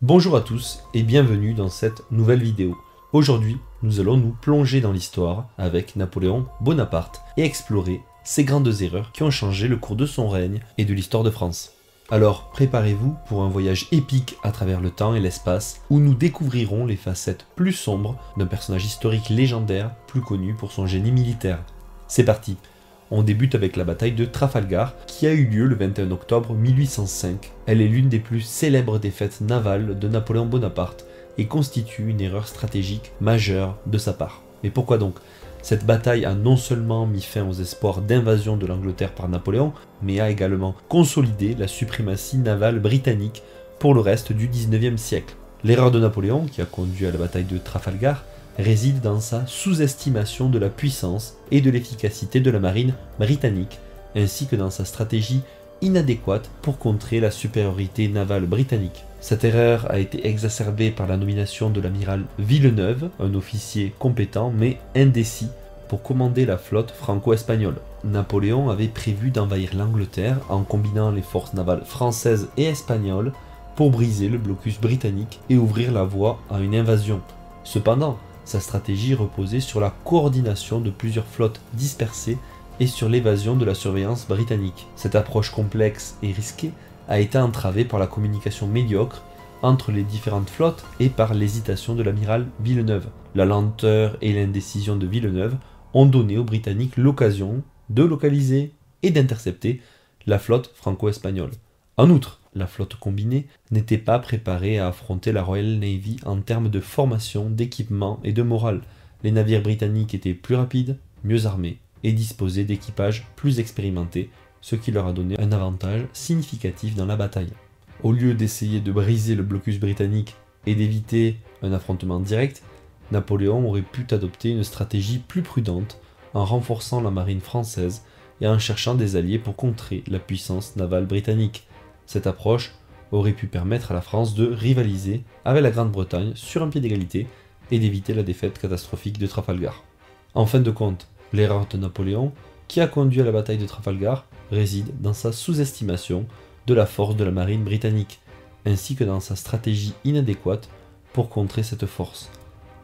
Bonjour à tous et bienvenue dans cette nouvelle vidéo. Aujourd'hui, nous allons nous plonger dans l'histoire avec Napoléon Bonaparte et explorer ces grandes erreurs qui ont changé le cours de son règne et de l'histoire de France. Alors, préparez-vous pour un voyage épique à travers le temps et l'espace où nous découvrirons les facettes plus sombres d'un personnage historique légendaire plus connu pour son génie militaire. C'est parti! On débute avec la bataille de Trafalgar qui a eu lieu le 21 octobre 1805. Elle est l'une des plus célèbres défaites navales de Napoléon Bonaparte et constitue une erreur stratégique majeure de sa part. Mais pourquoi donc? Cette bataille a non seulement mis fin aux espoirs d'invasion de l'Angleterre par Napoléon, mais a également consolidé la suprématie navale britannique pour le reste du 19e siècle. L'erreur de Napoléon, qui a conduit à la bataille de Trafalgar, réside dans sa sous-estimation de la puissance et de l'efficacité de la marine britannique, ainsi que dans sa stratégie inadéquate pour contrer la supériorité navale britannique. Cette erreur a été exacerbée par la nomination de l'amiral Villeneuve, un officier compétent mais indécis, pour commander la flotte franco-espagnole. Napoléon avait prévu d'envahir l'Angleterre en combinant les forces navales françaises et espagnoles pour briser le blocus britannique et ouvrir la voie à une invasion. Cependant, sa stratégie reposait sur la coordination de plusieurs flottes dispersées et sur l'évasion de la surveillance britannique. Cette approche complexe et risquée a été entravée par la communication médiocre entre les différentes flottes et par l'hésitation de l'amiral Villeneuve. La lenteur et l'indécision de Villeneuve ont donné aux Britanniques l'occasion de localiser et d'intercepter la flotte franco-espagnole. En outre, la flotte combinée n'était pas préparée à affronter la Royal Navy en termes de formation, d'équipement et de morale. Les navires britanniques étaient plus rapides, mieux armés et disposaient d'équipages plus expérimentés, ce qui leur a donné un avantage significatif dans la bataille. Au lieu d'essayer de briser le blocus britannique et d'éviter un affrontement direct, Napoléon aurait pu adopter une stratégie plus prudente en renforçant la marine française et en cherchant des alliés pour contrer la puissance navale britannique. Cette approche aurait pu permettre à la France de rivaliser avec la Grande-Bretagne sur un pied d'égalité et d'éviter la défaite catastrophique de Trafalgar. En fin de compte, l'erreur de Napoléon, qui a conduit à la bataille de Trafalgar, réside dans sa sous-estimation de la force de la marine britannique, ainsi que dans sa stratégie inadéquate pour contrer cette force.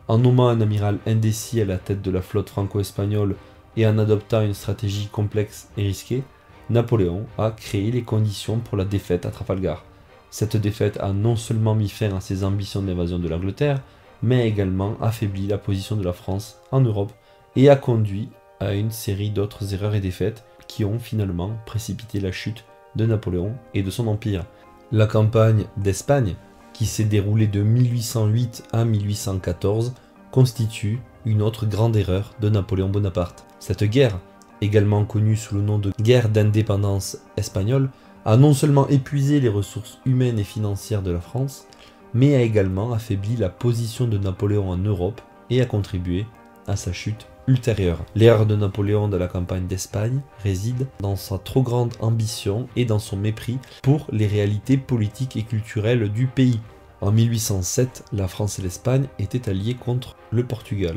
En nommant un amiral indécis à la tête de la flotte franco-espagnole et en adoptant une stratégie complexe et risquée, Napoléon a créé les conditions pour la défaite à Trafalgar. Cette défaite a non seulement mis fin à ses ambitions d'invasion de l'Angleterre, mais a également affaibli la position de la France en Europe et a conduit à une série d'autres erreurs et défaites qui ont finalement précipité la chute de Napoléon et de son empire. La campagne d'Espagne, qui s'est déroulée de 1808 à 1814, constitue une autre grande erreur de Napoléon Bonaparte. Cette guerre, également connue sous le nom de guerre d'indépendance espagnole, a non seulement épuisé les ressources humaines et financières de la France, mais a également affaibli la position de Napoléon en Europe et a contribué à sa chute ultérieure. L'erreur de Napoléon dans la campagne d'Espagne réside dans sa trop grande ambition et dans son mépris pour les réalités politiques et culturelles du pays. En 1807, la France et l'Espagne étaient alliées contre le Portugal,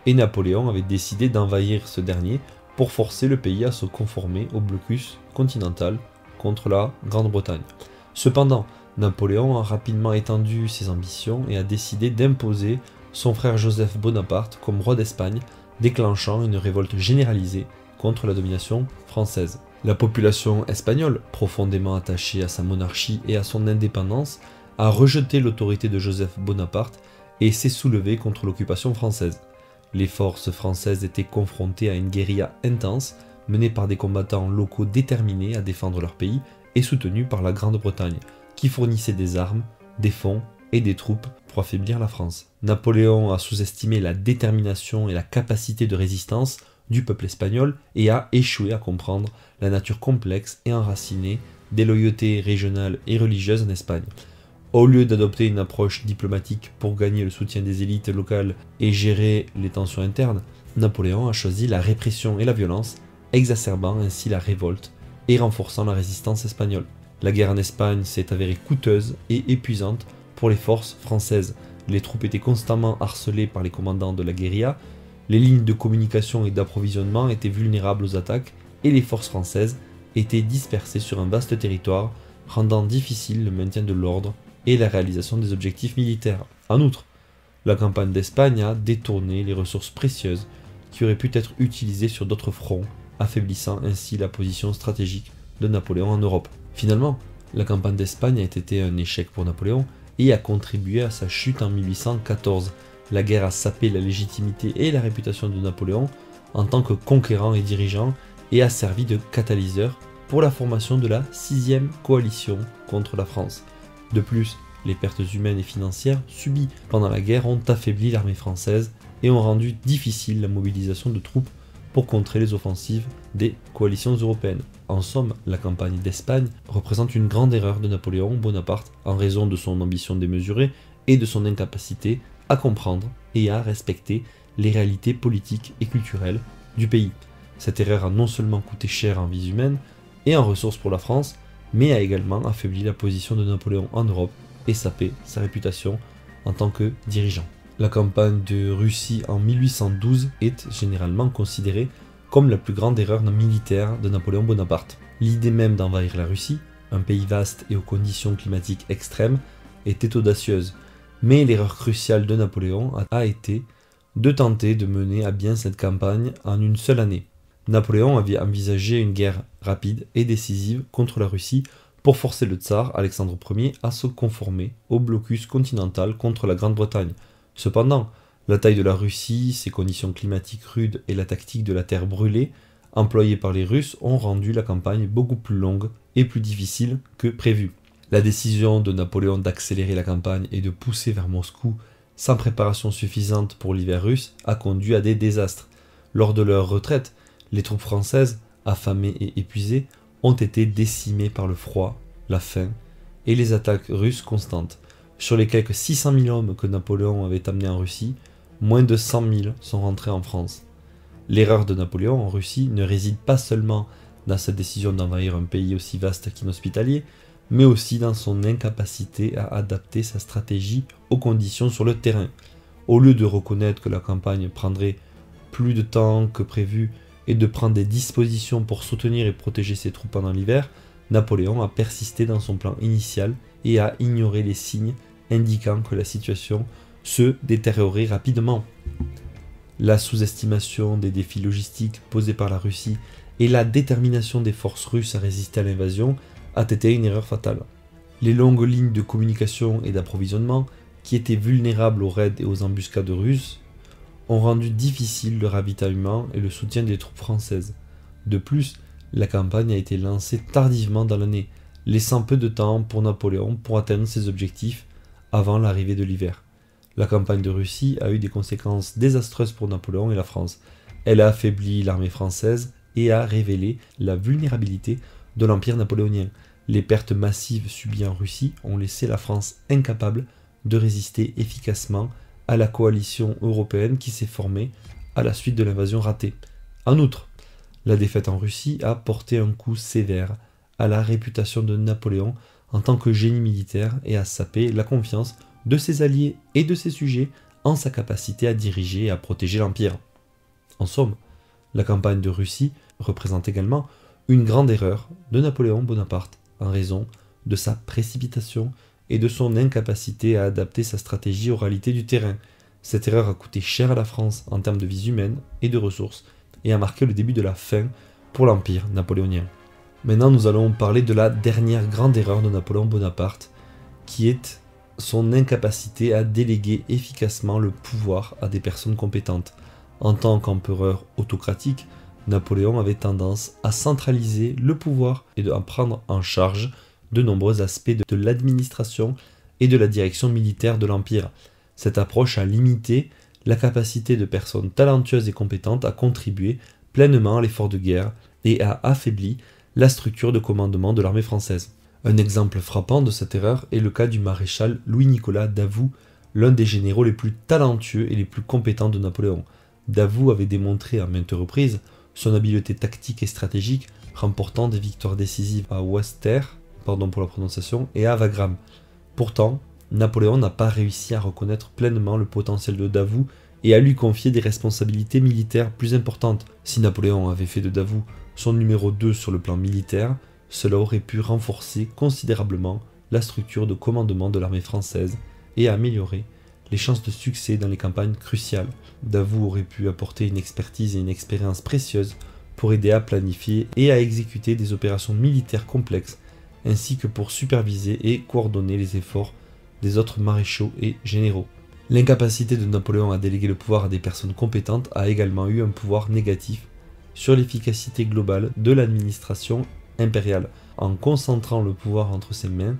et Napoléon avait décidé d'envahir ce dernier pour forcer le pays à se conformer au blocus continental contre la Grande-Bretagne. Cependant, Napoléon a rapidement étendu ses ambitions et a décidé d'imposer son frère Joseph Bonaparte comme roi d'Espagne, déclenchant une révolte généralisée contre la domination française. La population espagnole, profondément attachée à sa monarchie et à son indépendance, a rejeté l'autorité de Joseph Bonaparte et s'est soulevée contre l'occupation française. Les forces françaises étaient confrontées à une guérilla intense, menée par des combattants locaux déterminés à défendre leur pays et soutenus par la Grande-Bretagne, qui fournissait des armes, des fonds et des troupes pour affaiblir la France. Napoléon a sous-estimé la détermination et la capacité de résistance du peuple espagnol et a échoué à comprendre la nature complexe et enracinée des loyautés régionales et religieuses en Espagne. Au lieu d'adopter une approche diplomatique pour gagner le soutien des élites locales et gérer les tensions internes, Napoléon a choisi la répression et la violence, exacerbant ainsi la révolte et renforçant la résistance espagnole. La guerre en Espagne s'est avérée coûteuse et épuisante pour les forces françaises. Les troupes étaient constamment harcelées par les commandants de la guérilla, les lignes de communication et d'approvisionnement étaient vulnérables aux attaques et les forces françaises étaient dispersées sur un vaste territoire, rendant difficile le maintien de l'ordre et la réalisation des objectifs militaires. En outre, la campagne d'Espagne a détourné les ressources précieuses qui auraient pu être utilisées sur d'autres fronts, affaiblissant ainsi la position stratégique de Napoléon en Europe. Finalement, la campagne d'Espagne a été un échec pour Napoléon et a contribué à sa chute en 1814. La guerre a sapé la légitimité et la réputation de Napoléon en tant que conquérant et dirigeant et a servi de catalyseur pour la formation de la 6e coalition contre la France. De plus, les pertes humaines et financières subies pendant la guerre ont affaibli l'armée française et ont rendu difficile la mobilisation de troupes pour contrer les offensives des coalitions européennes. En somme, la campagne d'Espagne représente une grande erreur de Napoléon Bonaparte en raison de son ambition démesurée et de son incapacité à comprendre et à respecter les réalités politiques et culturelles du pays. Cette erreur a non seulement coûté cher en vies humaines et en ressources pour la France, mais a également affaibli la position de Napoléon en Europe et sapé sa réputation en tant que dirigeant. La campagne de Russie en 1812 est généralement considérée comme la plus grande erreur militaire de Napoléon Bonaparte. L'idée même d'envahir la Russie, un pays vaste et aux conditions climatiques extrêmes, était audacieuse, mais l'erreur cruciale de Napoléon a été de tenter de mener à bien cette campagne en une seule année. Napoléon avait envisagé une guerre rapide et décisive contre la Russie pour forcer le tsar Alexandre Ier à se conformer au blocus continental contre la Grande-Bretagne. Cependant, la taille de la Russie, ses conditions climatiques rudes et la tactique de la terre brûlée employée par les Russes ont rendu la campagne beaucoup plus longue et plus difficile que prévu. La décision de Napoléon d'accélérer la campagne et de pousser vers Moscou sans préparation suffisante pour l'hiver russe a conduit à des désastres. Lors de leur retraite, les troupes françaises, affamées et épuisées, ont été décimées par le froid, la faim et les attaques russes constantes. Sur les quelques 600 000 hommes que Napoléon avait amenés en Russie, moins de 100 000 sont rentrés en France. L'erreur de Napoléon en Russie ne réside pas seulement dans sa décision d'envahir un pays aussi vaste qu'inhospitalier, mais aussi dans son incapacité à adapter sa stratégie aux conditions sur le terrain. Au lieu de reconnaître que la campagne prendrait plus de temps que prévu et de prendre des dispositions pour soutenir et protéger ses troupes pendant l'hiver, Napoléon a persisté dans son plan initial et a ignoré les signes indiquant que la situation se détériorait rapidement. La sous-estimation des défis logistiques posés par la Russie et la détermination des forces russes à résister à l'invasion a été une erreur fatale. Les longues lignes de communication et d'approvisionnement, qui étaient vulnérables aux raids et aux embuscades russes, ont rendu difficile le ravitaillement et le soutien des troupes françaises. De plus, la campagne a été lancée tardivement dans l'année, laissant peu de temps pour Napoléon pour atteindre ses objectifs avant l'arrivée de l'hiver. La campagne de Russie a eu des conséquences désastreuses pour Napoléon et la France. Elle a affaibli l'armée française et a révélé la vulnérabilité de l'Empire napoléonien. Les pertes massives subies en Russie ont laissé la France incapable de résister efficacement à la coalition européenne qui s'est formée à la suite de l'invasion ratée. En outre, la défaite en Russie a porté un coup sévère à la réputation de Napoléon en tant que génie militaire et a sapé la confiance de ses alliés et de ses sujets en sa capacité à diriger et à protéger l'Empire. En somme, la campagne de Russie représente également une grande erreur de Napoléon Bonaparte en raison de sa précipitation et de son incapacité à adapter sa stratégie aux réalités du terrain. Cette erreur a coûté cher à la France en termes de vies humaines et de ressources et a marqué le début de la fin pour l'Empire napoléonien. Maintenant, nous allons parler de la dernière grande erreur de Napoléon Bonaparte, qui est son incapacité à déléguer efficacement le pouvoir à des personnes compétentes. En tant qu'empereur autocratique, Napoléon avait tendance à centraliser le pouvoir et à prendre en charge de nombreux aspects de l'administration et de la direction militaire de l'Empire. Cette approche a limité la capacité de personnes talentueuses et compétentes à contribuer pleinement à l'effort de guerre et a affaibli la structure de commandement de l'armée française. Un exemple frappant de cette erreur est le cas du maréchal Louis-Nicolas Davout, l'un des généraux les plus talentueux et les plus compétents de Napoléon. Davout avait démontré à maintes reprises son habileté tactique et stratégique, remportant des victoires décisives à Worcester, et à Wagram. Pourtant, Napoléon n'a pas réussi à reconnaître pleinement le potentiel de Davout et à lui confier des responsabilités militaires plus importantes. Si Napoléon avait fait de Davout son numéro 2 sur le plan militaire, cela aurait pu renforcer considérablement la structure de commandement de l'armée française et a amélioré les chances de succès dans les campagnes cruciales. Davout aurait pu apporter une expertise et une expérience précieuses pour aider à planifier et à exécuter des opérations militaires complexes, ainsi que pour superviser et coordonner les efforts des autres maréchaux et généraux. L'incapacité de Napoléon à déléguer le pouvoir à des personnes compétentes a également eu un pouvoir négatif sur l'efficacité globale de l'administration impériale. En concentrant le pouvoir entre ses mains,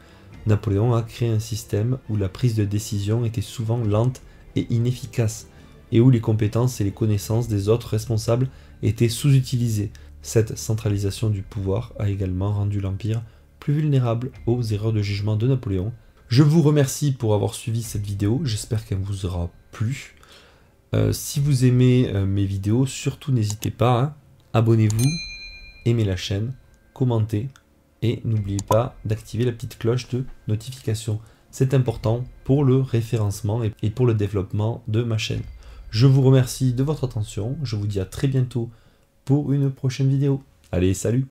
Napoléon a créé un système où la prise de décision était souvent lente et inefficace, et où les compétences et les connaissances des autres responsables étaient sous-utilisées. Cette centralisation du pouvoir a également rendu l'Empire plus vulnérable aux erreurs de jugement de Napoléon. Je vous remercie pour avoir suivi cette vidéo, j'espère qu'elle vous aura plu. Si vous aimez mes vidéos, surtout n'hésitez pas, hein, abonnez-vous, aimez la chaîne, commentez et n'oubliez pas d'activer la petite cloche de notification. C'est important pour le référencement et pour le développement de ma chaîne. Je vous remercie de votre attention, je vous dis à très bientôt pour une prochaine vidéo. Allez, salut!